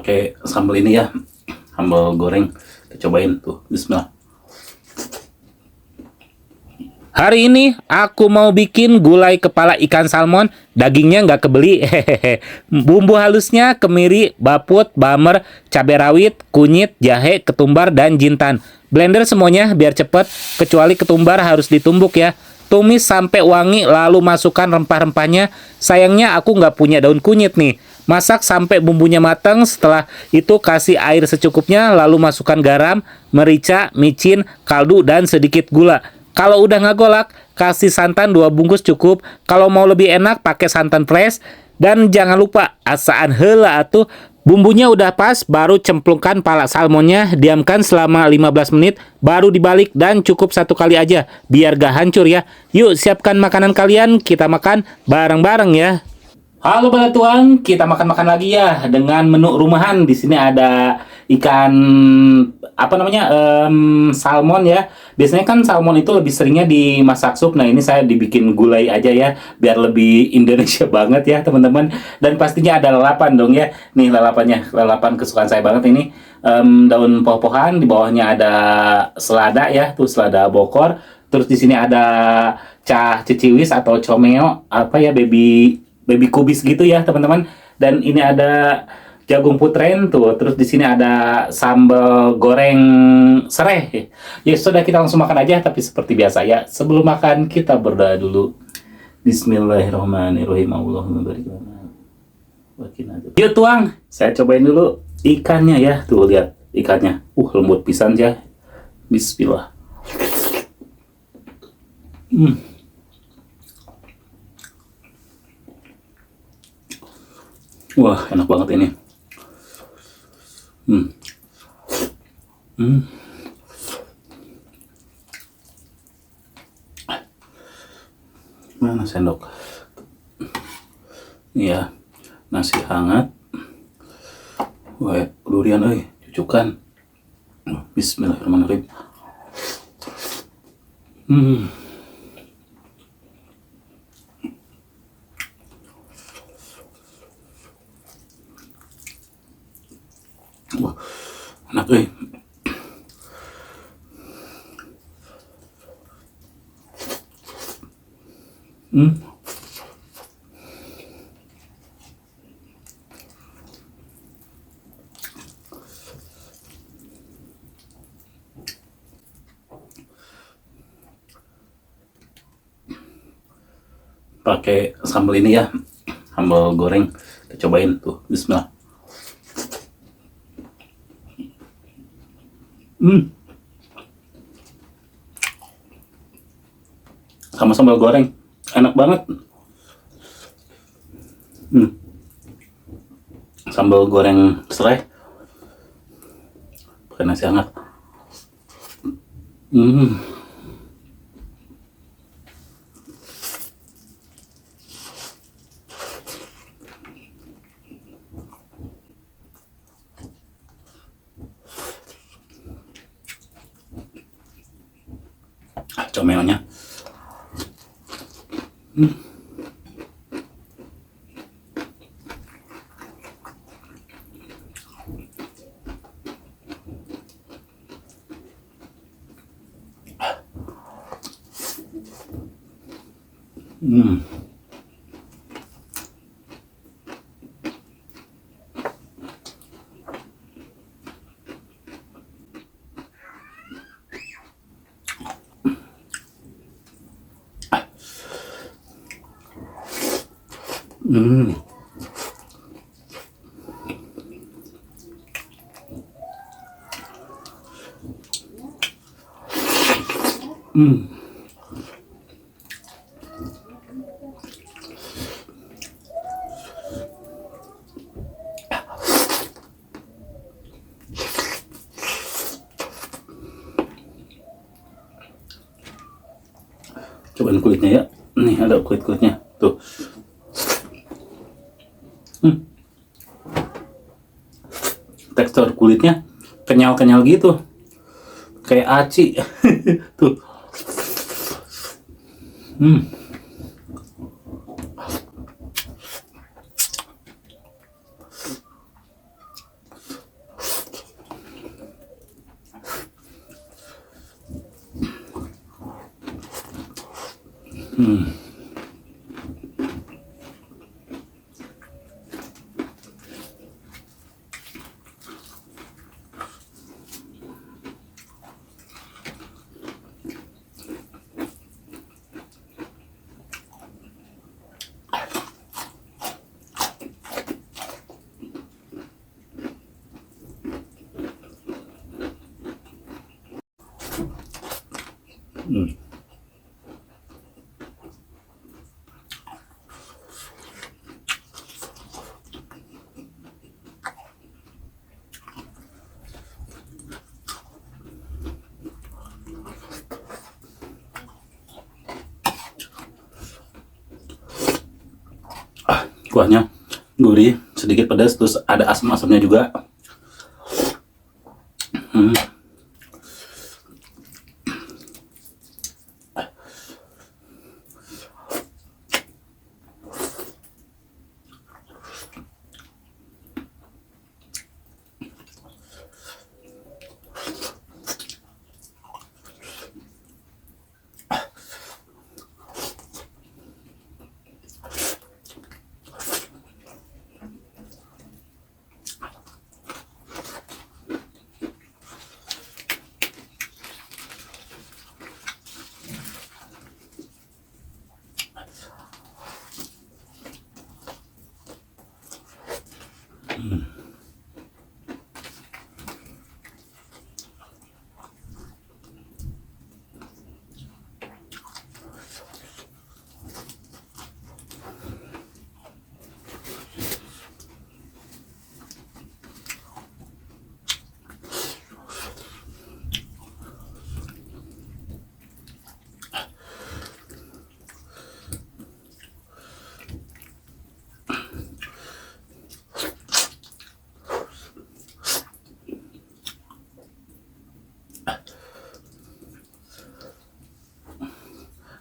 Pakai sambal ini ya, sambal goreng. Kita cobain tuh, bismillah. Hari ini aku mau bikin gulai kepala ikan salmon, dagingnya nggak kebeli, hehehe. Bumbu halusnya kemiri, baput, bamer, cabai rawit, kunyit, jahe, ketumbar, dan jintan. Blender semuanya biar cepet, kecuali ketumbar harus ditumbuk ya. Tumis sampai wangi, lalu masukkan rempah-rempahnya. Sayangnya aku nggak punya daun kunyit nih. Masak sampai bumbunya matang, setelah itu kasih air secukupnya, lalu masukkan garam, merica, micin, kaldu, dan sedikit gula. Kalau udah ngagolak, kasih santan 2 bungkus cukup. Kalau mau lebih enak, pakai santan fresh. Dan jangan lupa, asaan heula atuh. Bumbunya udah pas, baru cemplungkan pala salmonnya, diamkan selama 15 menit, baru dibalik dan cukup 1 kali aja, biar gak hancur ya. Yuk, siapkan makanan kalian, kita makan bareng-bareng ya. Halo Bala Tuang, kita makan-makan lagi ya dengan menu rumahan. Di sini ada ikan apa namanya salmon ya. Biasanya kan salmon itu lebih seringnya dimasak sup. Nah ini saya dibikin gulai aja ya, biar lebih Indonesia banget ya teman-teman. Dan pastinya ada lalapan dong ya. Nih lalapannya, lalapan kesukaan saya banget ini. Daun poh-pohan, di bawahnya ada selada ya, tuh selada bokor. Terus di sini ada cah ceciwis atau comeo, apa ya, baby baby kubis gitu ya teman-teman. Dan ini ada jagung putrem tuh. Terus di sini ada sambal goreng serai. Ya sudah, kita langsung makan aja. Tapi seperti biasa ya, sebelum makan kita berdoa dulu. Bismillahirrahmanirrahim. Allahumma barik lana wa qina adzabannar. Yuk tuang, saya cobain dulu ikannya ya. Tuh lihat ikannya. Lembut pisan ya. Bismillah. Wah, enak banget ini. Hmm. Hmm. Mana sendok? Iya, nasi hangat. Wah, durian cucukan. Bismillahirrahmanirrahim. Hmm. Wah, enak Hmm. Pakai sambal ini ya, sambal goreng. Kita cobain tuh, bismillah. Sama sambal goreng, enak banget. Sambal goreng serai pakai nasi hangat. Comelnya. Hmm. Cobain kulitnya ya. Nih ada kulit-kulitnya. Tuh. Tekstur kulitnya kenyal-kenyal gitu. Kayak aci. Tuh. Hmm. Hmm. Kuahnya gurih, sedikit pedas, terus ada asam-asamnya juga. Hmm.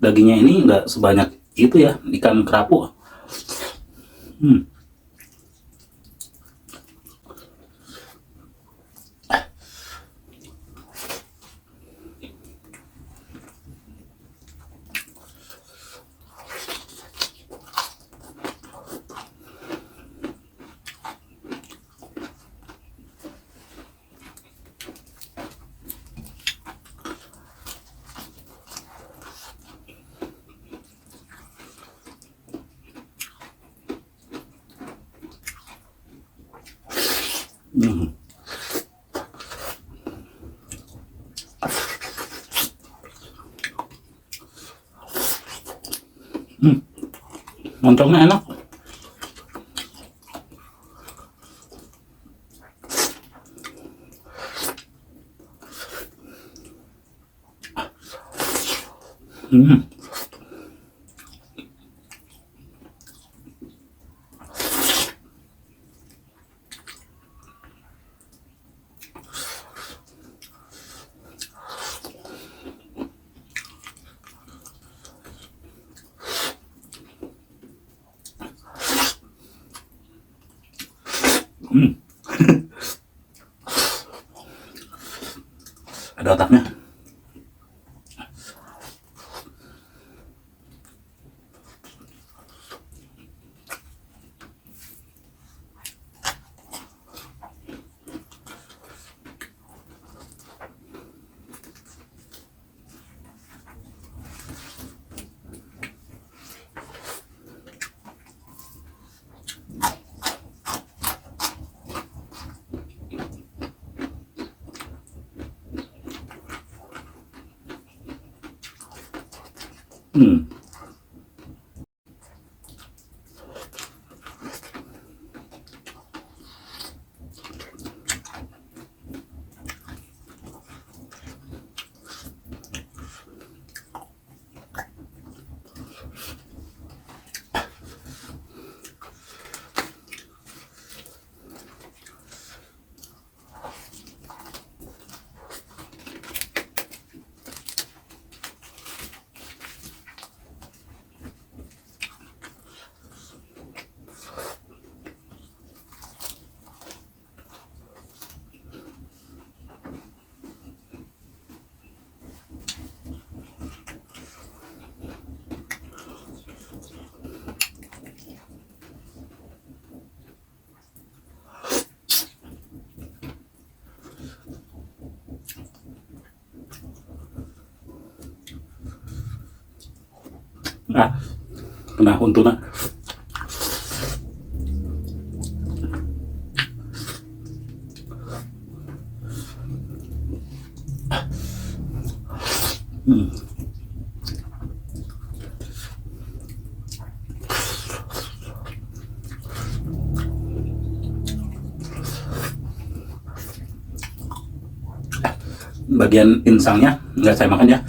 Dagingnya ini nggak sebanyak itu ya, ikan kerapu. Hmm. Hmm. Hmm. Moncongnya enak. Hmm. Hmm. Ada otaknya. Hmm. Ah, kena untuna. Bagian insangnya nggak saya makan ya.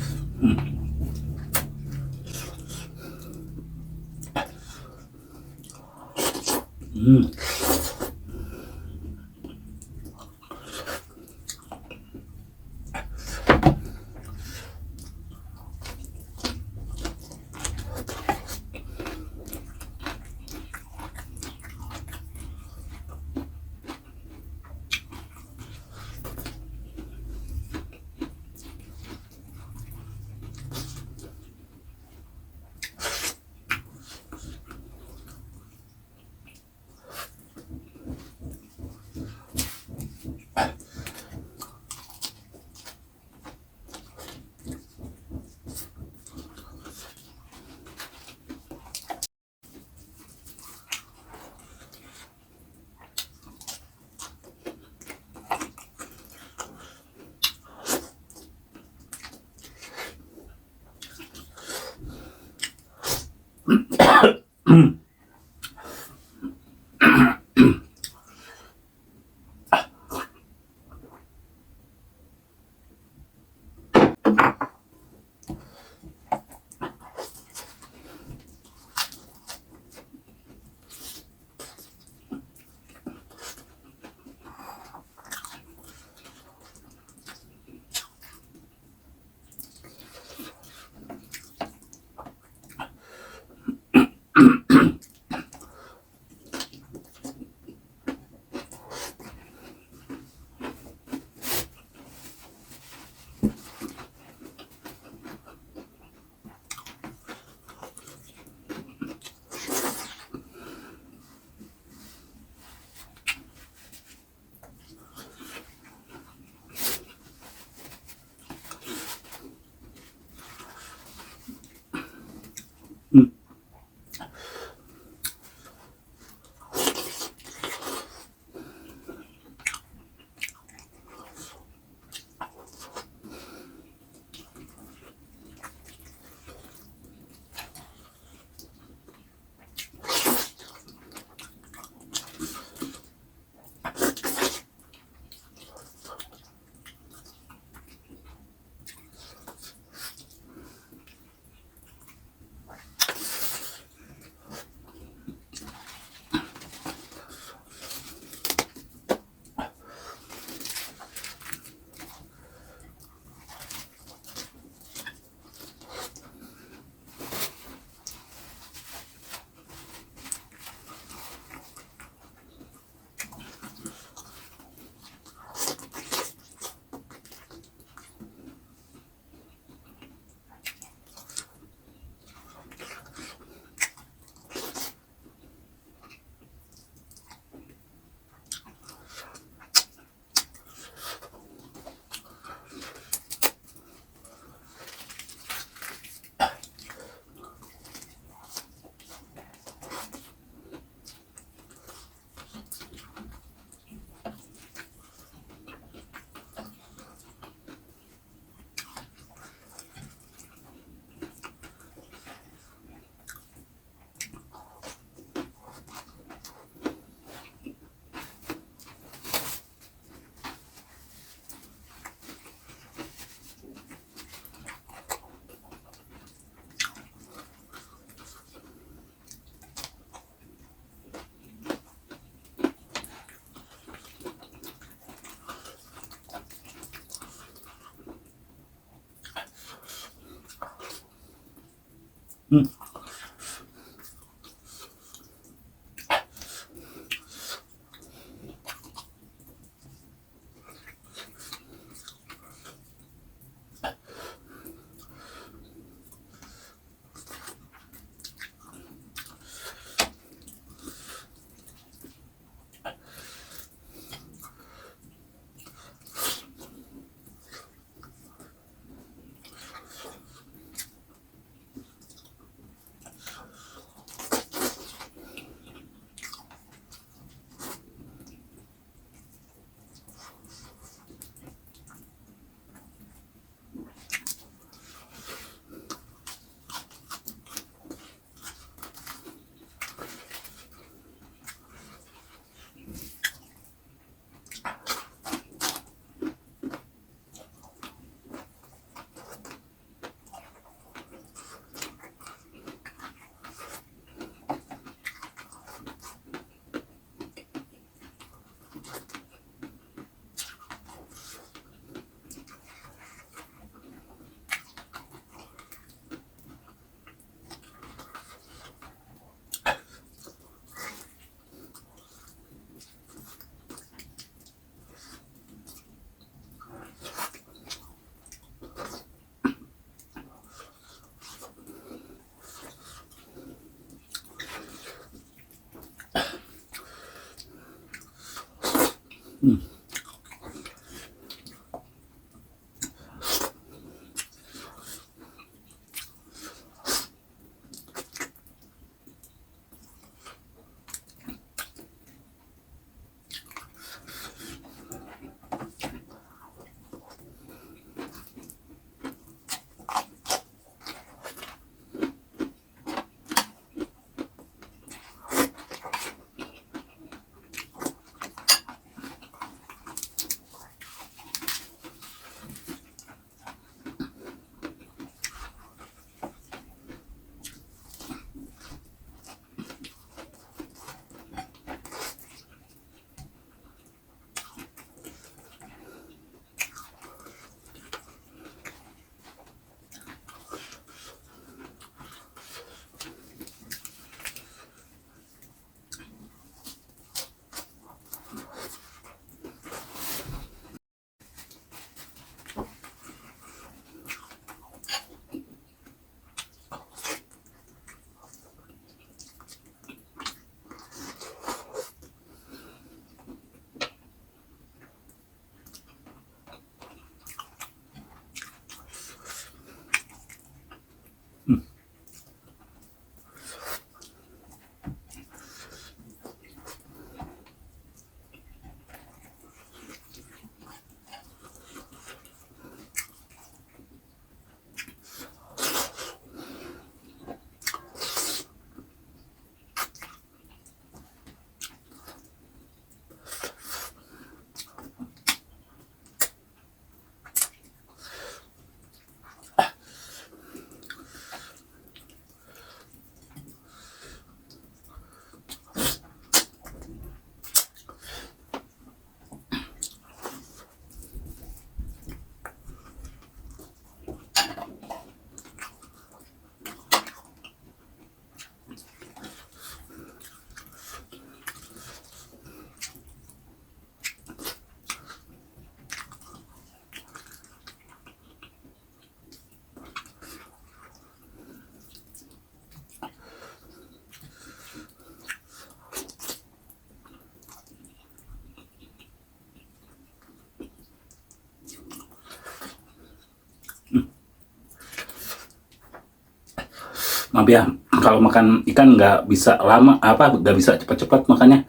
Maaf ya, kalau makan ikan nggak bisa lama, nggak bisa cepat-cepat makannya,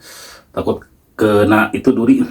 takut kena itu duri.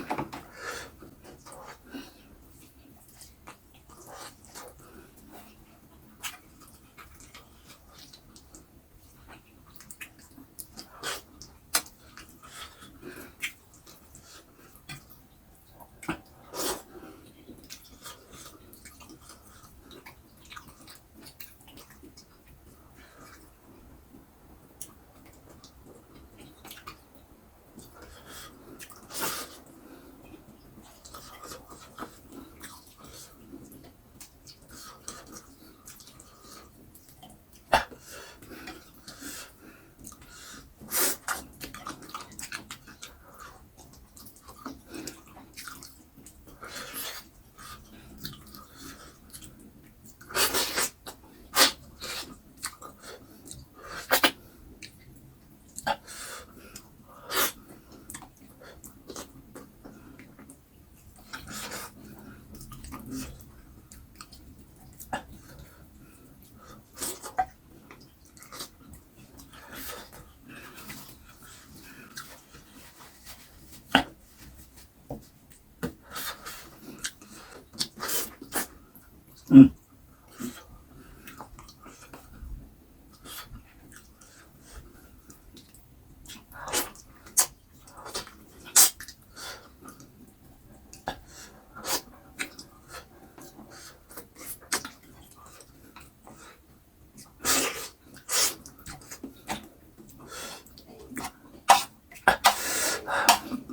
Hmm.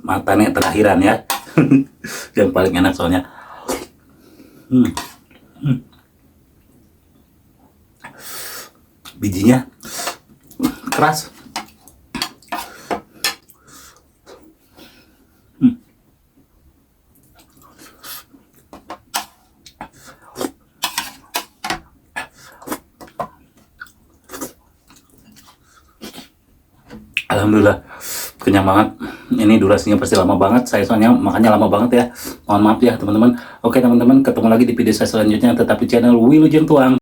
Matanya terakhiran ya. Yang paling enak soalnya. Bijinya keras. Alhamdulillah Kenyang banget. Ini durasinya pasti lama banget. Saya soalnya makanya lama banget ya. Mohon maaf ya teman-teman. Oke teman-teman, ketemu lagi di video saya selanjutnya. Tetap di channel Wilujeng Tuang.